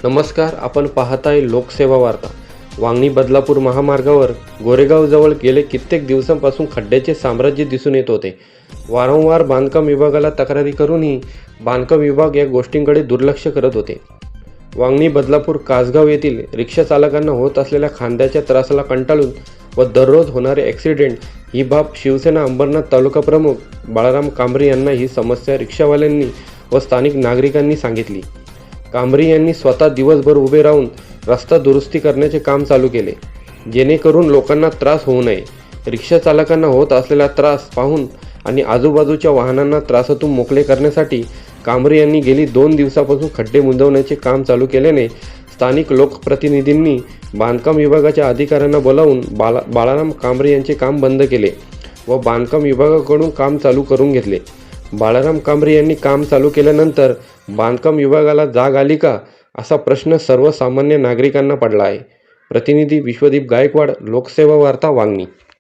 नमस्कार, आपण पाहताय लोकसेवा वार्ता. वांगणी बदलापूर महामार्गावर गोरेगावजवळ गेले कित्येक दिवसांपासून खड्ड्याचे साम्राज्य दिसून येत होते. वारंवार बांधकाम विभागाला तक्रारी करूनही बांधकाम विभाग या गोष्टींकडे दुर्लक्ष करत होते. वांगणी बदलापूर कासगाव येथील रिक्षा चालकांना होत असलेल्या खांद्याच्या त्रासाला कंटाळून व दररोज होणारे ॲक्सिडेंट ही बाब शिवसेना अंबरनाथ तालुका प्रमुख बाळाराम कांबरे यांना ही समस्या रिक्षावाल्यांनी व स्थानिक नागरिकांनी सांगितली. कांबरे यांनी स्वतः दिवसभर उभे राहून रस्ता दुरुस्ती करण्याचे काम चालू केले, जेणेकरून लोकांना त्रास होऊ नये. रिक्षा चालकांना होत असलेला त्रास पाहून आणि आजूबाजूच्या वाहनांना त्रासातून मोकळे करण्यासाठी कांबरे यांनी गेली 2 दिवसापासून खड्डे बुंदवण्याचे काम चालू केल्याने स्थानिक लोकप्रतिनिधींनी बांधकाम विभागाच्या अधिकाऱ्यांना बोलावून बाळाराम कांबरे यांचे काम बंद केले व बांधकाम विभागाकडून काम चालू करून घेतले. बाळाराम कांबरे यांनी काम चालू केल्यानंतर बांधकाम विभागाला जाग आली का, असा प्रश्न सर्वसामान्य नागरिकांना पडला आहे. प्रतिनिधी विश्वदीप गायकवाड, लोकसेवा वार्ता, वांगणी.